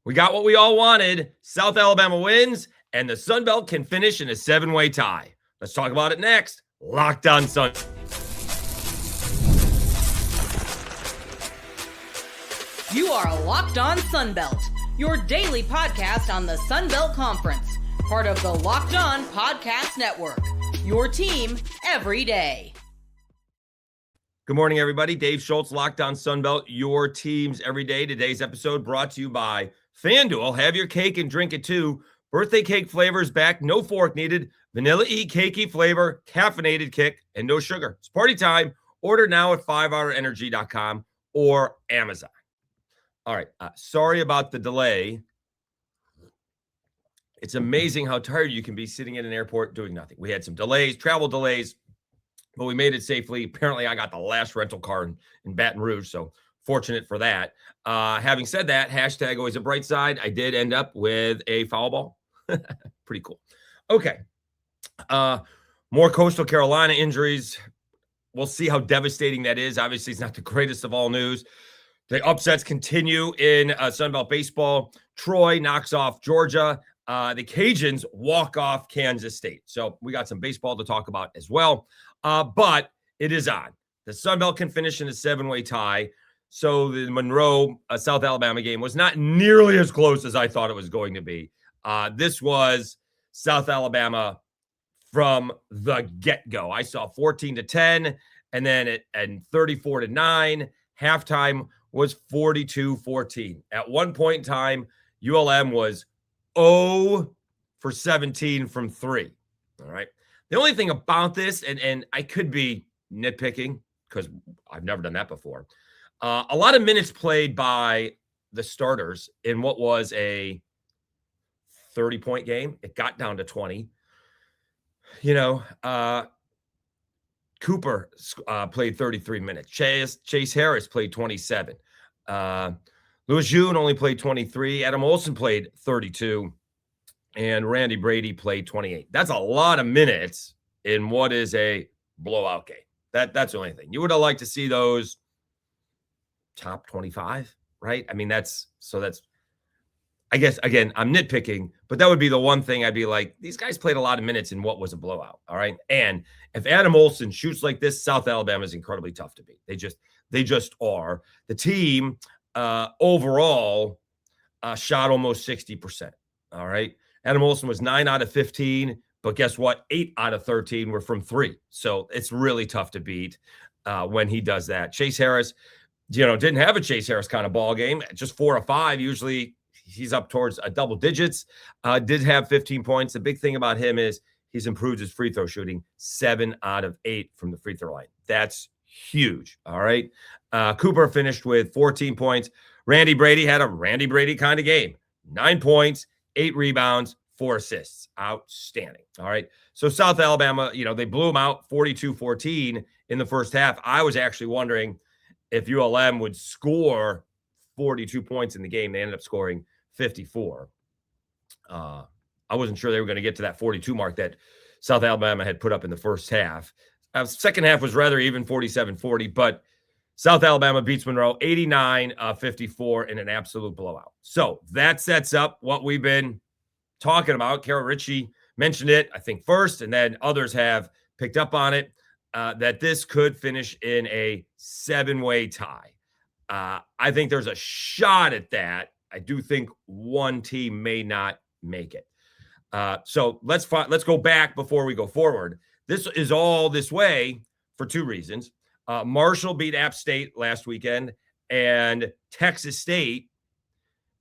We got what we all wanted. South Alabama wins, and the Sun Belt can finish in a 7-way tie. Let's talk about it next. Locked on Sun. You are Locked on Sun Belt, your daily podcast on the Sun Belt Conference, part of the Locked On Podcast Network. Your team every day. Good morning, everybody. Dave Schultz, Locked on Sun Belt, your teams every day. Today's episode brought to you by FanDuel. Have your cake and drink it too. Birthday cake flavors back, no fork needed. Vanilla-y cakey flavor, caffeinated kick, and no sugar. It's party time. Order now at 5hourenergy.com or Amazon. All right. Sorry about the delay. It's amazing how tired you can be sitting in an airport doing nothing. We had some delays, travel delays, but we made it safely. Apparently, I got the last rental car in Baton Rouge, so fortunate for that. Having said that, hashtag always a bright side. I did end up with a foul ball. Pretty cool. Okay. More Coastal Carolina injuries. We'll see how devastating that is. Obviously, it's not the greatest of all news. The upsets continue in Sunbelt baseball. Troy knocks off Georgia. The Cajuns walk off Kansas State. So we got some baseball to talk about as well. But it is on. The Sunbelt can finish in a 7-way tie. So the Monroe South Alabama game was not nearly as close as I thought it was going to be. This was South Alabama from the get-go. I saw 14-10, and then and 34-9. Halftime was 42-14. At one point in time, ULM was 0 for 17 from 3. All right. The only thing about this, and I could be nitpicking because I've never done that before. A lot of minutes played by the starters in what was a 30-point game. It got down to 20. Cooper played 33 minutes. Chase Harris played 27. Louis June only played 23. Adam Olsen played 32. And Randy Brady played 28. That's a lot of minutes in what is a blowout game. That's the only thing. You would have liked to see those top 25, right? I mean, I guess, again, I'm nitpicking, but that would be the one thing I'd be like, these guys played a lot of minutes in what was a blowout, all right? And if Adam Olsen shoots like this, South Alabama is incredibly tough to beat. They just are. The team overall shot almost 60%, all right? Adam Olsen was 9 out of 15, but guess what? 8 out of 13 were from 3. So it's really tough to beat when he does that. Chase Harris, didn't have a Chase Harris kind of ball game, just 4 or 5. Usually he's up towards double digits. Did have 15 points. The big thing about him is he's improved his free throw shooting, 7 out of 8 from the free throw line. That's huge. All right. Cooper finished with 14 points. Randy Brady had a Randy Brady kind of game, 9 points, 8 rebounds, 4 assists. Outstanding. All right. So South Alabama, they blew them out 42-14 in the first half. I was actually wondering if ULM would score 42 points in the game. They ended up scoring 54. I wasn't sure they were going to get to that 42 mark that South Alabama had put up in the first half. Second half was rather even, 47-40, but South Alabama beats Monroe 89-54 in an absolute blowout. So that sets up what we've been talking about. Carol Ritchie mentioned it, I think, first, and then others have picked up on it, that this could finish in a 7-way tie. I think there's a shot at that. I do think one team may not make it. So let's go back before we go forward. This is all this way for 2 reasons. Marshall beat App State last weekend, and Texas State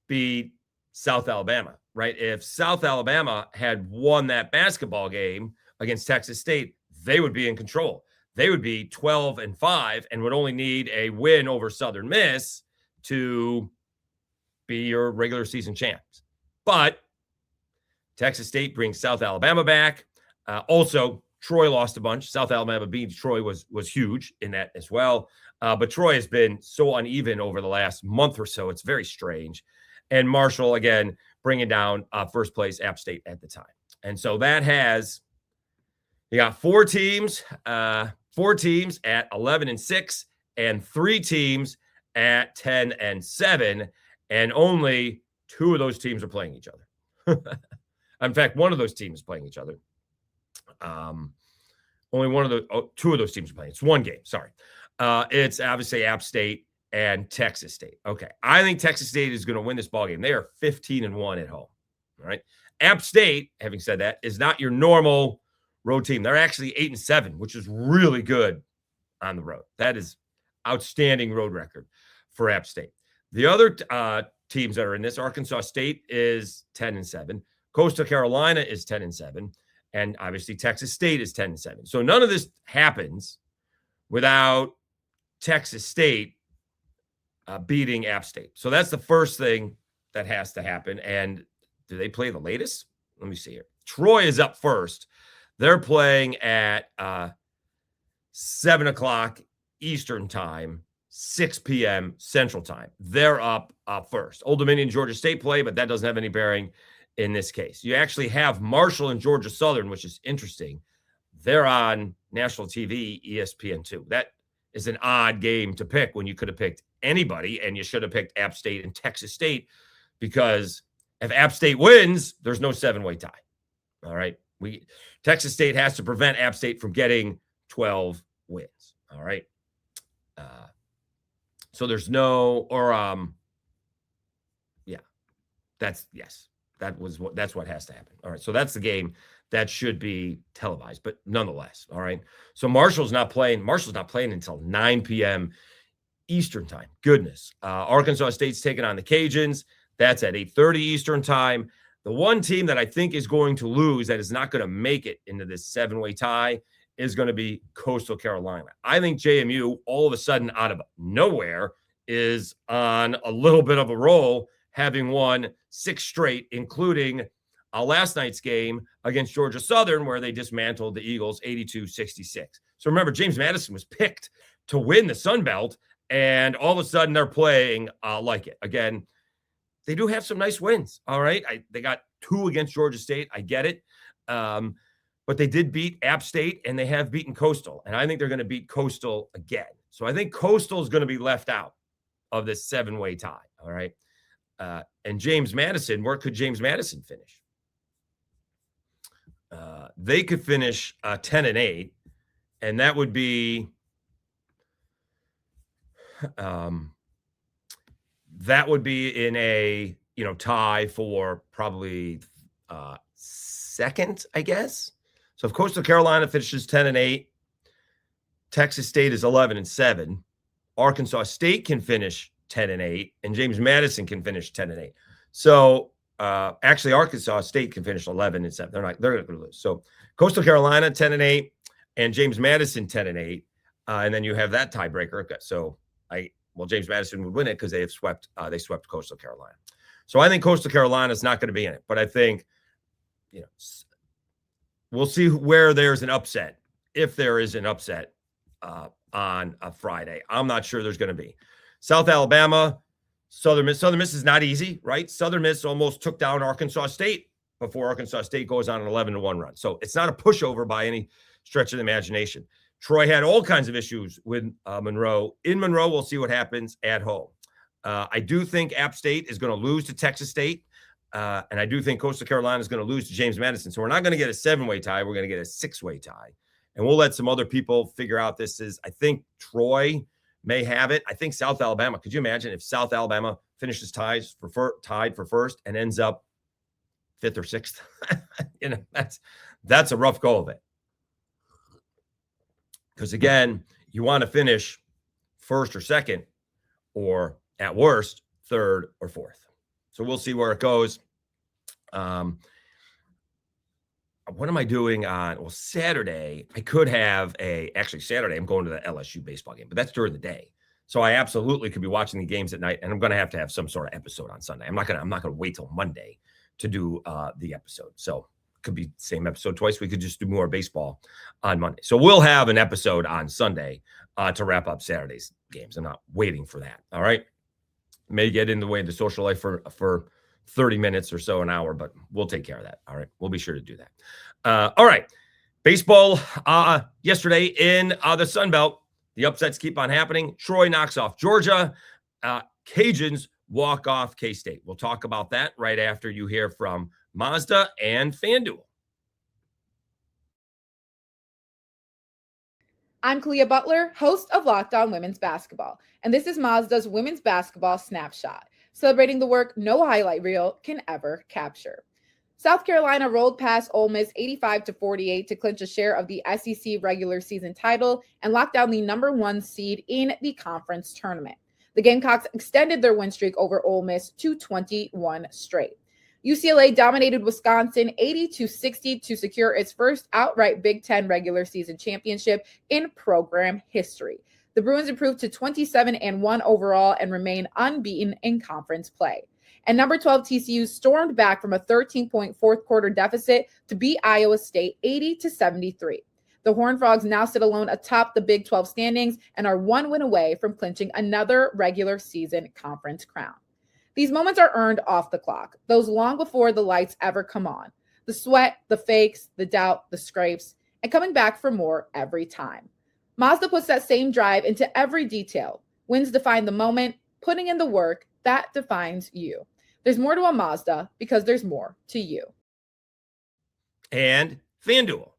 beat South Alabama, right? If South Alabama had won that basketball game against Texas State, they would be in control. They would be 12-5 and would only need a win over Southern Miss to be your regular season champs. But Texas State brings South Alabama back. Also, Troy lost a bunch. South Alabama beating Troy was huge in that as well. But Troy has been so uneven over the last month or so. It's very strange. And Marshall, again, bringing down first place App State at the time. And so that has, you got 4 teams at 11-6 and 3 teams at 10-7, and only 2 of those teams are playing each other. In fact, one of those teams is playing each other. Only one of the 2 of those teams are playing. It's one game. Sorry. It's obviously App State and Texas State. Okay. I think Texas State is going to win this ball game. They are 15-1 at home. All right. App State, having said that, is not your normal road team. They're actually 8-7, which is really good on the road. That is outstanding road record for App State. The other teams that are in this, Arkansas State is 10-7. Coastal Carolina is 10-7. And obviously Texas State is 10-7. So none of this happens without Texas State beating App State. So that's the first thing that has to happen. And do they play the latest? Let me see here. Troy is up first. They're playing at 7 o'clock Eastern time, 6 p.m. Central time. They're up first. Old Dominion, Georgia State play, but that doesn't have any bearing in this case. You actually have Marshall and Georgia Southern, which is interesting. They're on national TV, ESPN2. That is an odd game to pick when you could have picked anybody, and you should have picked App State and Texas State, because if App State wins, there's no 7-way tie. All right. Texas State has to prevent App State from getting 12 wins. All right. So there's no, or that's what has to happen. All right. So that's the game that should be televised, but nonetheless. All right. So Marshall's not playing until 9 p.m. Eastern time. Goodness. Arkansas State's taking on the Cajuns. That's at 8:30 Eastern time. The one team that I think is going to lose, that is not going to make it into this 7-way tie, is going to be Coastal Carolina. I think JMU, all of a sudden out of nowhere, is on a little bit of a roll, having won 6 straight, including last night's game against Georgia Southern, where they dismantled the Eagles 82-66. So remember, James Madison was picked to win the Sun Belt, and all of a sudden they're playing like it. Again, they do have some nice wins. All right. They got 2 against Georgia State. I get it. But they did beat App State, and they have beaten Coastal. And I think they're going to beat Coastal again. So I think Coastal is going to be left out of this 7-way tie. All right. And James Madison, where could James Madison finish? They could finish 10-8, and that would be in a tie for probably second, I guess. So if Coastal Carolina finishes 10-8, Texas State is 11-7, Arkansas State can finish 10-8, and James Madison can finish 10-8. So actually, Arkansas State can finish 11-7. They're going to lose. So Coastal Carolina 10-8, and James Madison 10-8, and then you have that tiebreaker. Okay, so James Madison would win it because they swept Coastal Carolina. So I think Coastal Carolina is not going to be in it, but I think we'll see where there's an upset, if there is an upset on a Friday. I'm not sure there's going to be. South Alabama, Southern Miss is not easy, right? Southern Miss almost took down Arkansas State before Arkansas State goes on an 11-1 run. So it's not a pushover by any stretch of the imagination. Troy had all kinds of issues with Monroe. In Monroe, we'll see what happens at home. I do think App State is going to lose to Texas State. And I do think Coastal Carolina is going to lose to James Madison. So we're not going to get a 7-way tie. We're going to get a 6-way tie. And we'll let some other people figure out this is. I think Troy may have it. I think South Alabama. Could you imagine if South Alabama finishes tied for first and ends up 5th or 6th? That's a rough go of it. Because again, you want to finish 1st or 2nd, or at worst 3rd or 4th. So we'll see where it goes. What am I doing on Saturday? I could have Saturday I'm going to the LSU baseball game, but that's during the day. So I absolutely could be watching the games at night, and I'm going to have some sort of episode on Sunday. I'm not going to wait till Monday to do the episode. So it could be same episode twice. We could just do more baseball on Monday. So we'll have an episode on Sunday to wrap up Saturday's games. I'm not waiting for that. All right. May get in the way of the social life for 30 minutes or so, an hour, but we'll take care of that. All right. We'll be sure to do that. All right. Baseball yesterday in the Sun Belt. The upsets keep on happening. Troy knocks off Georgia. Cajuns walk off K-State. We'll talk about that right after you hear from Mazda and FanDuel. I'm Kalia Butler, host of Locked On Women's Basketball, and this is Mazda's Women's Basketball Snapshot, celebrating the work no highlight reel can ever capture. South Carolina rolled past Ole Miss 85-48 to clinch a share of the SEC regular season title and lock down the number 1 seed in the conference tournament. The Gamecocks extended their win streak over Ole Miss to 21 straight. UCLA dominated Wisconsin 80-60 to secure its first outright Big Ten regular season championship in program history. The Bruins improved to 27-1 overall and remain unbeaten in conference play. And number 12 TCU stormed back from a 13-point fourth quarter deficit to beat Iowa State 80-73. The Horned Frogs now sit alone atop the Big 12 standings and are 1 win away from clinching another regular season conference crown. These moments are earned off the clock, those long before the lights ever come on. The sweat, the fakes, the doubt, the scrapes, and coming back for more every time. Mazda puts that same drive into every detail. Wins define the moment, putting in the work, that defines you. There's more to a Mazda because there's more to you. And FanDuel.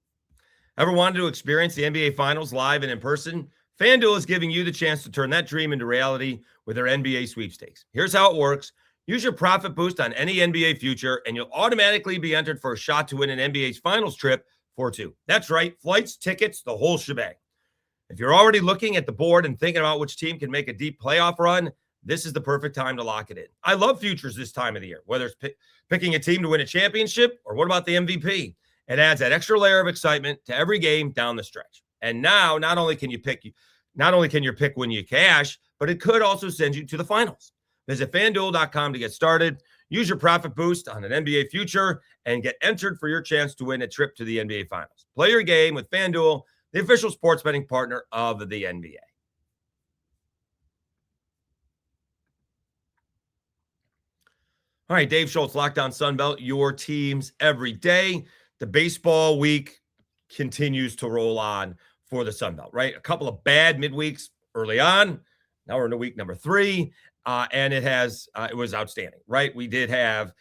Ever wanted to experience the NBA Finals live and in person? FanDuel is giving you the chance to turn that dream into reality with their NBA sweepstakes. Here's how it works. Use your profit boost on any NBA future, and you'll automatically be entered for a shot to win an NBA's Finals trip for 2. That's right, flights, tickets, the whole shebang. If you're already looking at the board and thinking about which team can make a deep playoff run, this is the perfect time to lock it in. I love futures this time of the year, whether it's picking a team to win a championship or what about the MVP? It adds that extra layer of excitement to every game down the stretch. And now, not only can your pick win you cash, but it could also send you to the finals. Visit FanDuel.com to get started. Use your profit boost on an NBA future and get entered for your chance to win a trip to the NBA Finals. Play your game with FanDuel, the official sports betting partner of the NBA. All right, Dave Schultz, Locked On Sunbelt, your teams every day. The baseball week continues to roll on for the Sunbelt, right? A couple of bad midweeks early on. Now we're into week number 3, and it was outstanding, right? We did have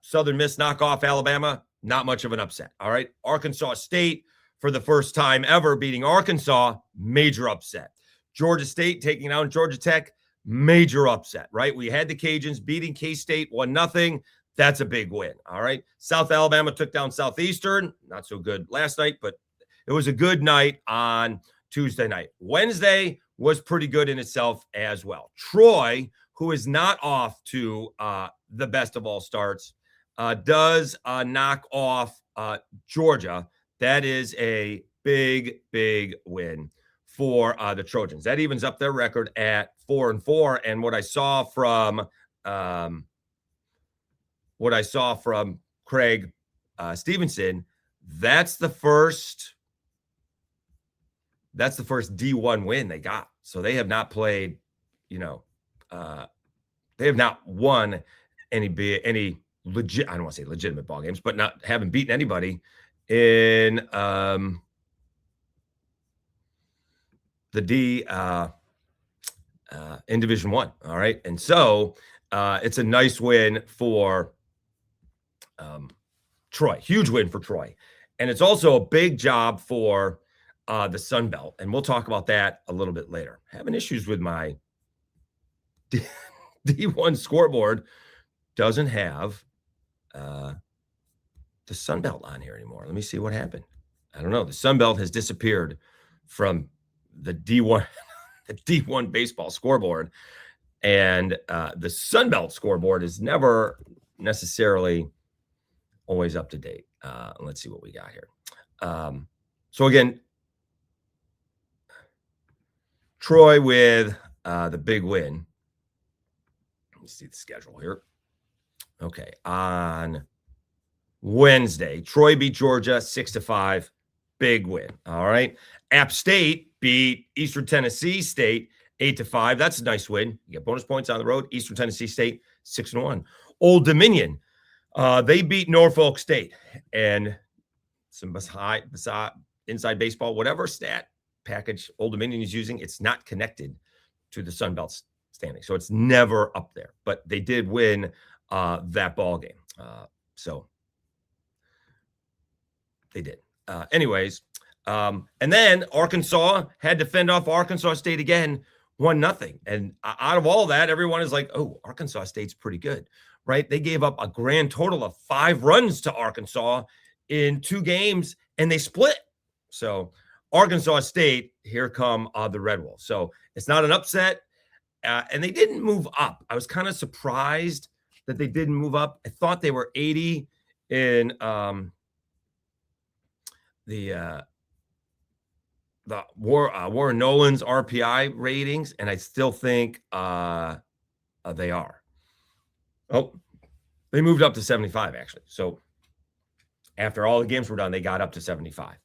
Southern Miss knock off Alabama, not much of an upset, all right? Arkansas State, for the first time ever, beating Arkansas, major upset. Georgia State taking down Georgia Tech, major upset, right? We had the Cajuns beating K-State 1-0. That's a big win, all right? South Alabama took down Southeastern. Not so good last night, but it was a good night on Tuesday night. Wednesday was pretty good in itself as well. Troy, who is not off to the best of all starts, does knock off Georgia. That is a big, big win for the Trojans. That evens up their record at 4-4. And what I saw from Craig Stevenson, that's the first D1 win they got. So they have not played, they have not won any legit, I don't want to say legitimate ball games, but haven't beaten anybody in the D in Division I. All right. And so it's a nice win for Troy. Huge win for Troy. And it's also a big job for the Sun Belt. And we'll talk about that a little bit later. Having issues with my D1 scoreboard. Doesn't have the Sun Belt on here anymore. Let me see what happened. I don't know. The Sun Belt has disappeared from the D1 the D1 baseball scoreboard, and the Sun Belt scoreboard is never necessarily always up to date. Let's see what we got here. So again, Troy with the big win. Let's see the schedule here. Okay, on Wednesday, Troy beat Georgia 6-5. Big win. All right. App State beat Eastern Tennessee State 8-5. That's a nice win. You get bonus points on the road. Eastern Tennessee State 6-1. Old Dominion, they beat Norfolk State. And some inside baseball, whatever stat package Old Dominion is using, it's not connected to the Sun Belt standing. So it's never up there, but they did win that ball game. So they did. Anyways, and then Arkansas had to fend off Arkansas State again, 1-0. And out of all that, everyone is like, oh, Arkansas State's pretty good, right? They gave up a grand total of 5 runs to Arkansas in 2 games, and they split. So Arkansas State, here come the Red Wolves. So it's not an upset, and they didn't move up. I was kind of surprised that they didn't move up. I thought they were 80 in the Warren Nolan's RPI ratings, and I still think they are. Oh, they moved up to 75, actually. So after all the games were done, they got up to 75.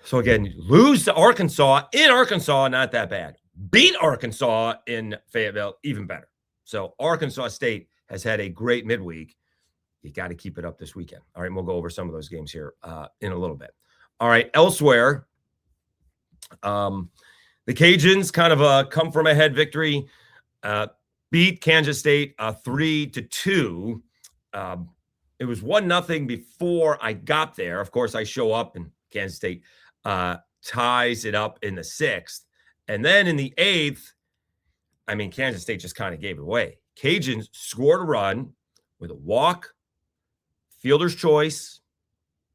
So again, lose to Arkansas in Arkansas, not that bad. Beat Arkansas in Fayetteville, even better. So Arkansas State has had a great midweek. You got to keep it up this weekend. All right, we'll go over some of those games here in a little bit. All right, elsewhere, the Cajuns kind of a come from ahead victory, beat Kansas State 3-2. It was 1-0 before I got there. Of course, I show up and Kansas State ties it up in the 6th. And then in the 8th, I mean, Kansas State just kind of gave it away. Cajuns scored a run with a walk, fielder's choice,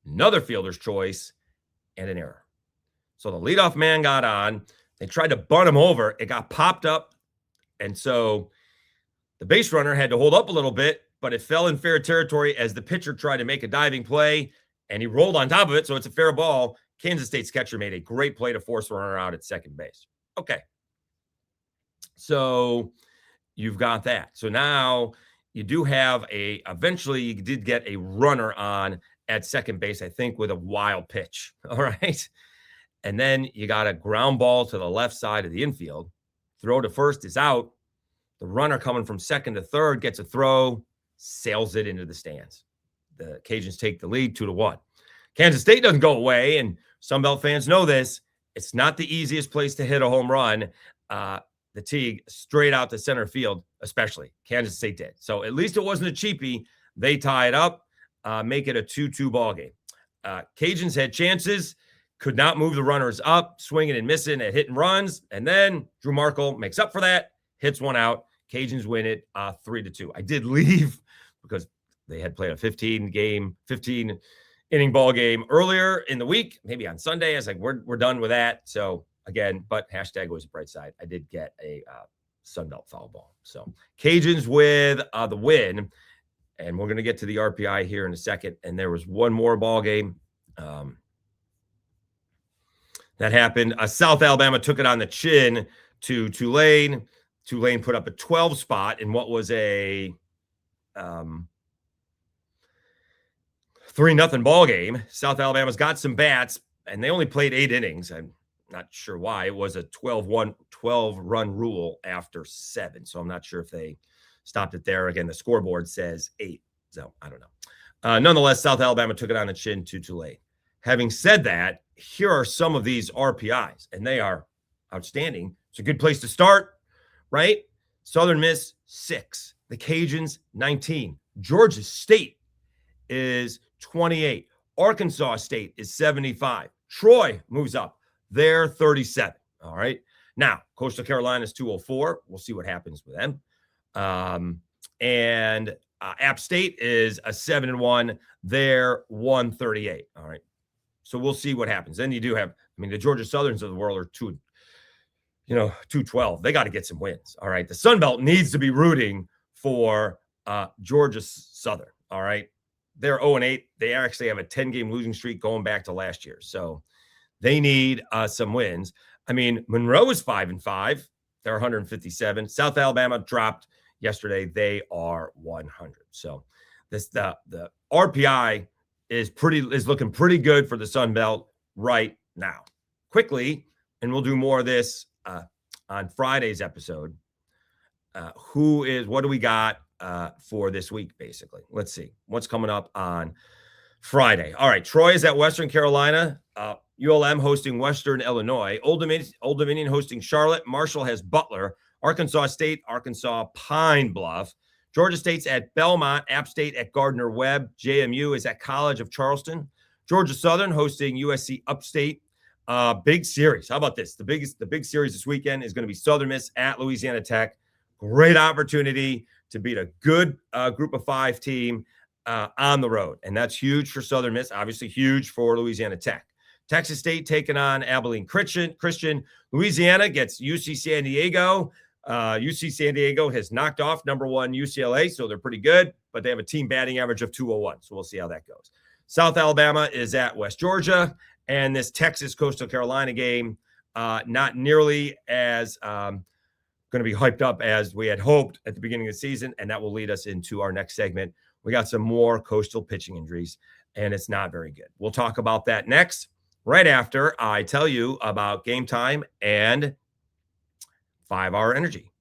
another fielder's choice, and an error. So the leadoff man got on. They tried to bunt him over. It got popped up. And so the base runner had to hold up a little bit, but it fell in fair territory as the pitcher tried to make a diving play, and he rolled on top of it, so it's a fair ball. Kansas State's catcher made a great play to force the runner out at second base. Okay. So you've got that. So now you do have eventually you did get a runner on at second base, I think, with a wild pitch. All right. And then you got a ground ball to the left side of the infield. Throw to first is out. The runner coming from second to third gets a throw, sails it into the stands. The Cajuns take the lead 2-1. Kansas State doesn't go away, and Sunbelt fans know this. It's not the easiest place to hit a home run. The Teague straight out to center field, especially. Kansas State did. So at least it wasn't a cheapie. They tie it up, make it a 2-2 ball game. Cajuns had chances, could not move the runners up, swinging and missing at hit and runs. And then Drew Markle makes up for that, hits one out. Cajuns win it 3-2. I did leave because they had played a 15-inning ball game earlier in the week, maybe on Sunday. I was like, we're done with that. So again, but hashtag was a bright side. I did get a Sunbelt foul ball. So Cajuns with the win, and we're going to get to the RPI here in a second. And there was one more ball game that happened. South Alabama took it on the chin to Tulane. Tulane put up a 12 spot in what was a 3-0 ball game. South Alabama's got some bats, and they only played 8 innings. I'm not sure why. It was a 12-run rule after 7, so I'm not sure if they stopped it there. Again, the scoreboard says 8, so I don't know. Nonetheless, South Alabama took it on the chin to Tulane. Having said that, here are some of these RPIs, and they are outstanding. It's a good place to start, right? Southern Miss, 6. The Cajuns, 19. Georgia State is 28. Arkansas State is 75. Troy moves up. They're 37. All right. Now, Coastal Carolina is 204. We'll see what happens with them. And App State is a 7-1. They're 138. All right. So we'll see what happens. Then you do have, the Georgia Southerns of the world are 212. They got to get some wins. All right. The Sun Belt needs to be rooting for Georgia Southern. All right. They're 0-8. They actually have a 10-game losing streak going back to last year. So they need some wins. Monroe is 5-5. They're 157. South Alabama dropped yesterday. They are 100. So the RPI is looking pretty good for the Sun Belt right now. Quickly, and we'll do more of this on Friday's episode. What do we got for this week, basically? Let's see what's coming up on Friday. All right, Troy is at Western Carolina. ULM hosting Western Illinois. Old Dominion hosting Charlotte. Marshall has Butler. Arkansas State, Arkansas Pine Bluff. Georgia State's at Belmont, App State at Gardner-Webb. JMU is at College of Charleston. Georgia Southern hosting USC Upstate. Big series. How about this? The big series this weekend is going to be Southern Miss at Louisiana Tech. Great opportunity to beat a good group of 5 team on the road. And that's huge for Southern Miss, obviously huge for Louisiana Tech. Texas State taking on Abilene Christian. Louisiana gets UC San Diego. UC San Diego has knocked off number 1 UCLA, so they're pretty good, but they have a team batting average of 201. So we'll see how that goes. South Alabama is at West Georgia, and this Texas-Coastal Carolina game, not nearly as going to be hyped up as we had hoped at the beginning of the season, and that will lead us into our next segment. We got some more Coastal pitching injuries, and it's not very good. We'll talk about that next, right after I tell you about Game Time and 5-Hour Energy.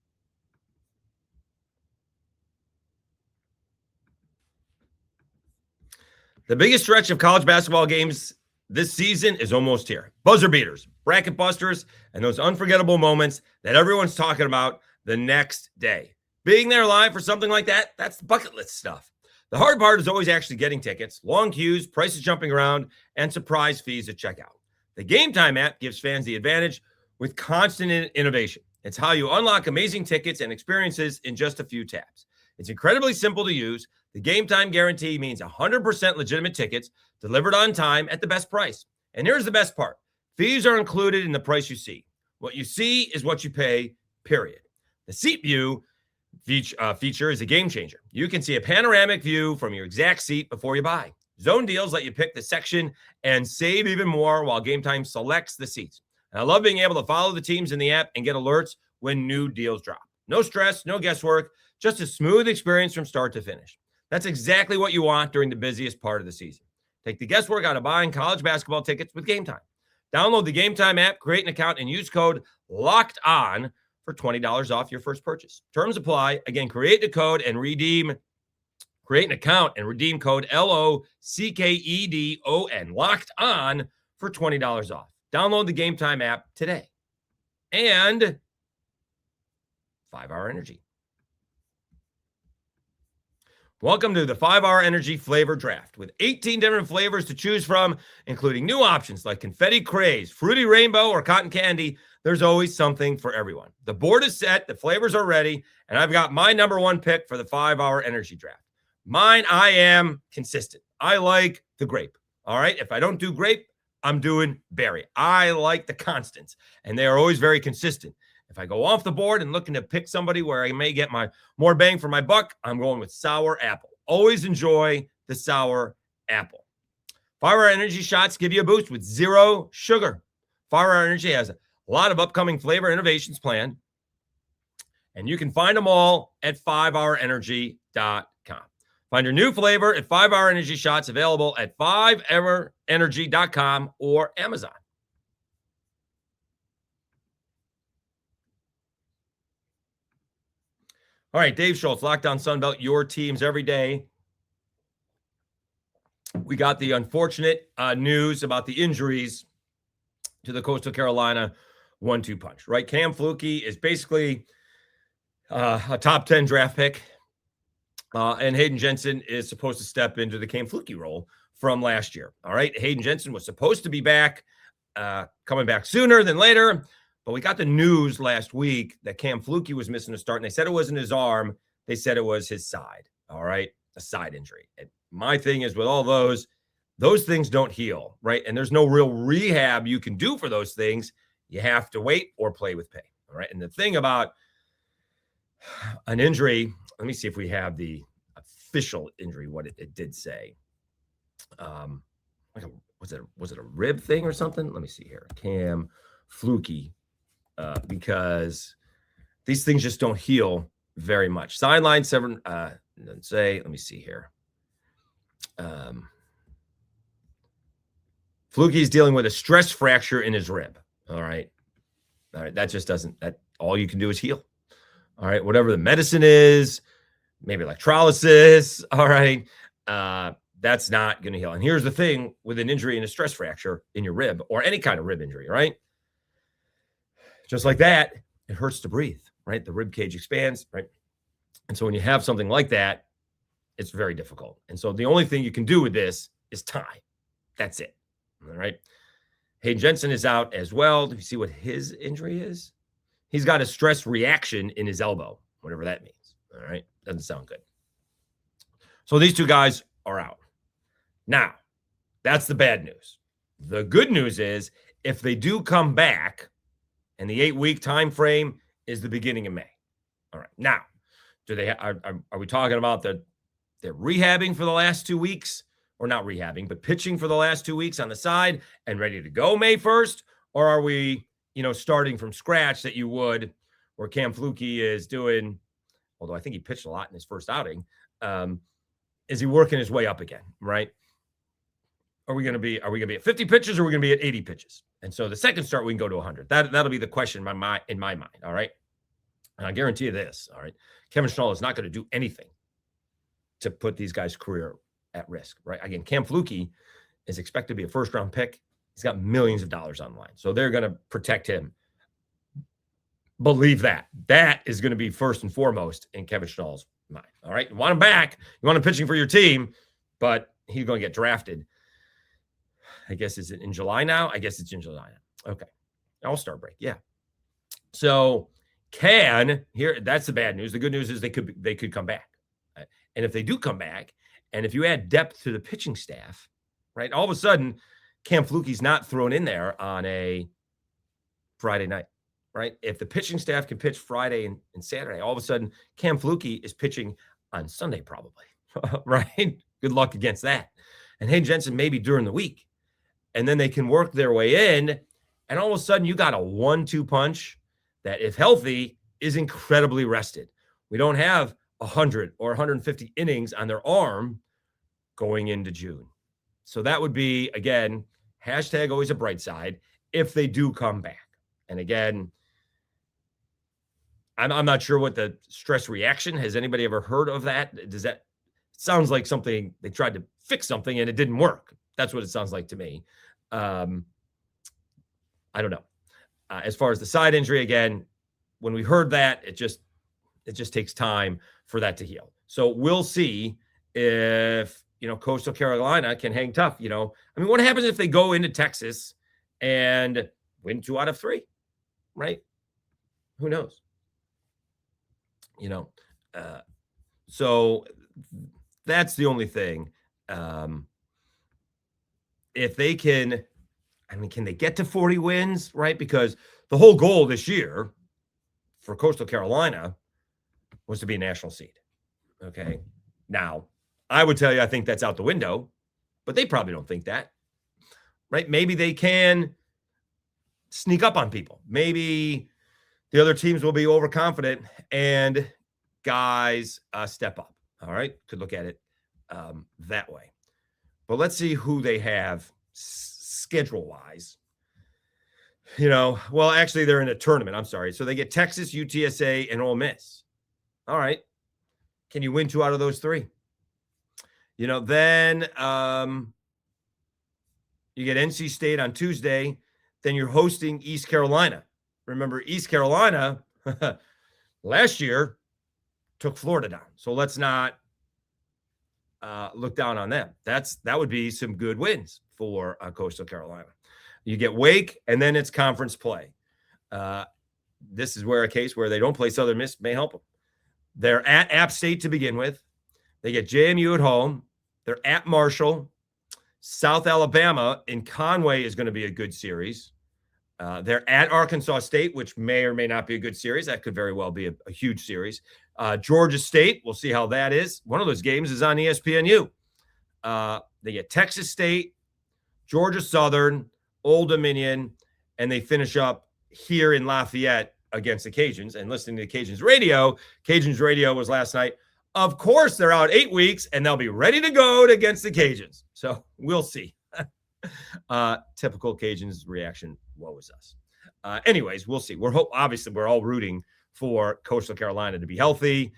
The biggest stretch of college basketball games this season is almost here. Buzzer beaters, bracket busters, and those unforgettable moments that everyone's talking about the next day. Being there live for something like that, that's bucket list stuff. The hard part is always actually getting tickets, long queues, prices jumping around, and surprise fees at checkout. The Game Time app gives fans the advantage with constant innovation. It's how you unlock amazing tickets and experiences in just a few taps. It's incredibly simple to use. The Game Time guarantee means 100% legitimate tickets delivered on time at the best price. And here's the best part. Fees are included in the price you see. What you see is what you pay, period. The Seat View feature is a game changer. You can see a panoramic view from your exact seat before you buy. Zone deals let you pick the section and save even more while Game Time selects the seats. And I love being able to follow the teams in the app and get alerts when new deals drop. No stress, no guesswork, just a smooth experience from start to finish. That's exactly what you want during the busiest part of the season. Take the guesswork out of buying college basketball tickets with Game Time. Download the Game Time app, create an account, and use code LOCKEDON for $20 off your first purchase. Terms apply. Again, create an account and redeem code LOCKEDON, locked on, for $20 off. Download the Game Time app today. And 5-Hour Energy. Welcome to the 5-Hour Energy Flavor Draft with 18 different flavors to choose from, including new options like Confetti Craze, Fruity Rainbow, or Cotton Candy. There's always something for everyone. The board is set, the flavors are ready, and I've got my number 1 pick for the 5-Hour Energy Draft. Mine, I am consistent. I like the grape. All right. If I don't do grape, I'm doing berry. I like the constants, and they are always very consistent. If I go off the board and looking to pick somebody where I may get my more bang for my buck, I'm going with sour apple. Always enjoy the sour apple. 5-Hour Energy shots give you a boost with 0 sugar. 5-Hour Energy has a lot of upcoming flavor innovations planned, and you can find them all at 5hourenergy.com. Find your new flavor at 5-Hour Energy shots, available at 5hourenergy.com or Amazon. All right, Dave Schultz, Locked On Sunbelt, your teams every day. We got the unfortunate news about the injuries to the Coastal Carolina 1-2 punch, right? Cam Fluke is basically a top 10 draft pick, and Hayden Jensen is supposed to step into the Cam Fluke role from last year. All right, Hayden Jensen was supposed to be back, coming back sooner than later. But we got the news last week that Cam Fluke was missing a start, and they said it wasn't his arm. They said it was his side, all right? A side injury. And my thing is with all those things don't heal, right? And there's no real rehab you can do for those things. You have to wait or play with pain, all right? And the thing about an injury, let me see if we have the official injury, what it did say. Was it a rib thing or something? Let me see here. Cam Fluke. Because these things just don't heal very much. Sideline 7, let me see here. Fluke is dealing with a stress fracture in his rib. All right. That just doesn't, that all you can do is heal. All right. Whatever the medicine is, maybe electrolysis. All right. That's not going to heal. And here's the thing with an injury and a stress fracture in your rib, or any kind of rib injury, right? Just like that, it hurts to breathe. right? The rib cage expands, right? And so when you have something like that, it's very difficult. And so the only thing you can do with this is time. That's it. All right. Hayden Jensen is out as well. Do you see what his injury is? He's got a stress reaction in his elbow, whatever that means. All right. Doesn't sound good. So these two guys are out. Now, that's the bad news. The good news is if they do come back, and the 8-week time frame is the beginning of May. All right. Now, do they are we talking about they're rehabbing for the last 2 weeks, or not rehabbing, but pitching for the last 2 weeks on the side and ready to go May 1st? Or are we, starting from scratch that you would, where Cam Flukie is doing, although I think he pitched a lot in his first outing, is he working his way up again, right? Are we going to be at 50 pitches, or are we going to be at 80 pitches? And so the second start, we can go to 100. That'll be the question in my mind, all right? And I guarantee you this, all right? Kevin Schnall is not going to do anything to put these guys' career at risk, right? Again, Cam Flukie is expected to be a first-round pick. He's got millions of dollars on the line. So they're going to protect him. Believe that. That is going to be first and foremost in Kevin Schnall's mind, all right? You want him back. You want him pitching for your team, but he's going to get drafted. I guess, is it in July now? I guess it's in July now. Okay. All-Star break. Yeah. So that's the bad news. The good news is they could come back. Right? And if they do come back, and if you add depth to the pitching staff, right, all of a sudden, Cam Flukie's not thrown in there on a Friday night, right? If the pitching staff can pitch Friday and Saturday, all of a sudden, Cam Flukie is pitching on Sunday probably, right? Good luck against that. And Hayden Jensen maybe during the week. And then they can work their way in, and all of a sudden you got a 1-2 punch that, if healthy, is incredibly rested. We don't have 100 or 150 innings on their arm going into June. So that would be, again, hashtag always a bright side if they do come back. And again, I'm not sure what the stress reaction, has anybody ever heard of that? Does that sounds like something they tried to fix something and it didn't work? That's what it sounds like to me. I don't know. As far as the side injury, again, when we heard that, it just takes time for that to heal. So we'll see if, Coastal Carolina can hang tough. What happens if they go into Texas and win 2 out of 3, right? Who knows? So that's the only thing. If they can they get to 40 wins, right? Because the whole goal this year for Coastal Carolina was to be a national seed. Okay. Now, I would tell you, I think that's out the window, but they probably don't think that, right? Maybe they can sneak up on people. Maybe the other teams will be overconfident and guys step up. All right. Could look at it that way. But let's see who they have schedule-wise. Well, actually, they're in a tournament. I'm sorry. So they get Texas, UTSA, and Ole Miss. All right. Can you win 2 out of those 3? Then you get NC State on Tuesday. Then you're hosting East Carolina. Remember, East Carolina last year took Florida down. So let's not look down on them. That would be some good wins for Coastal Carolina. You get Wake, and then it's conference play. This is where a case where they don't play Southern Miss may help them. They're at App State to begin with. They get JMU at home. They're at Marshall. South Alabama in Conway is going to be a good series. They're at Arkansas State, which may or may not be a good series. That could very well be a huge series. Georgia State, we'll see how that is. One of those games is on ESPNU. They get Texas State, Georgia Southern, Old Dominion, and they finish up here in Lafayette against the Cajuns. And listening to the Cajuns radio was last night. Of course, they're out 8 weeks, and they'll be ready to go against the Cajuns. So we'll see. Typical Cajuns reaction. Woe is us. Anyways, we'll see. Obviously we're all rooting for Coastal Carolina to be healthy.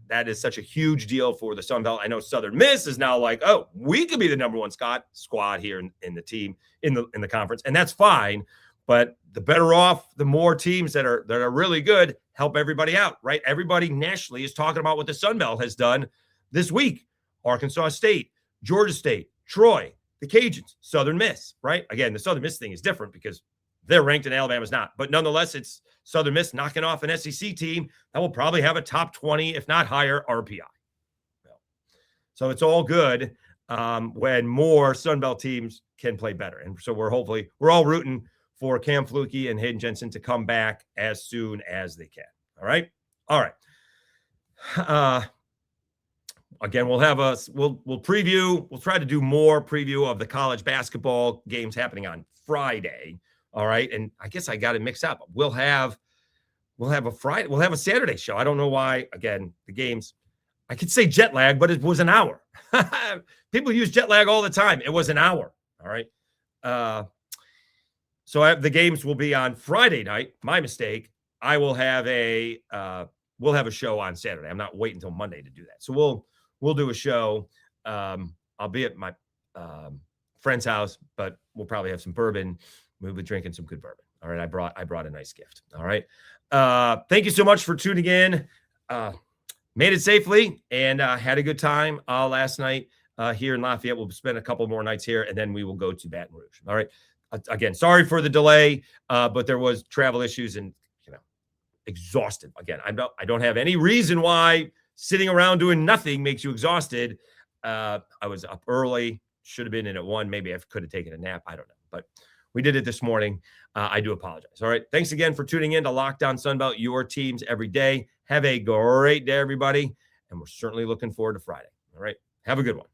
That is such a huge deal for the Sun Belt. I know Southern Miss is now like, oh, we could be the number 1 squad here in the team in the conference, and that's fine. But the better off, the more teams that are really good help everybody out, right? Everybody nationally is talking about what the Sun Belt has done this week. Arkansas State, Georgia State, Troy, the Cajuns, Southern Miss, right? Again, the Southern Miss thing is different because they're ranked and Alabama's not. But nonetheless, it's Southern Miss knocking off an SEC team that will probably have a top 20, if not higher, RPI. So it's all good when more Sun Belt teams can play better. And so we're all rooting for Cam Fluke and Hayden Jensen to come back as soon as they can. All right. Again, we'll preview. We'll try to do more preview of the college basketball games happening on Friday. All right. And I guess I got it mixed up. We'll have a Saturday show. I don't know why. Again, the games, I could say jet lag, but it was an hour. People use jet lag all the time. It was an hour. All right. So the games will be on Friday night. My mistake. I will have we'll have a show on Saturday. I'm not waiting until Monday to do that. So we'll do a show. I'll be at my friend's house, but we'll probably have some bourbon. We'll be drinking some good bourbon. All right. I brought a nice gift. All right. Thank you so much for tuning in. Made it safely and had a good time last night here in Lafayette. We'll spend a couple more nights here, and then we will go to Baton Rouge. All right. Again, sorry for the delay, but there was travel issues and, exhausted. Again, I don't have any reason why sitting around doing nothing makes you exhausted. I was up early, should have been in at 1. Maybe I could have taken a nap. I don't know, but we did it this morning. I do apologize. All right. Thanks again for tuning in to Locked On Sunbelt, your teams every day. Have a great day, everybody. And we're certainly looking forward to Friday. All right. Have a good one.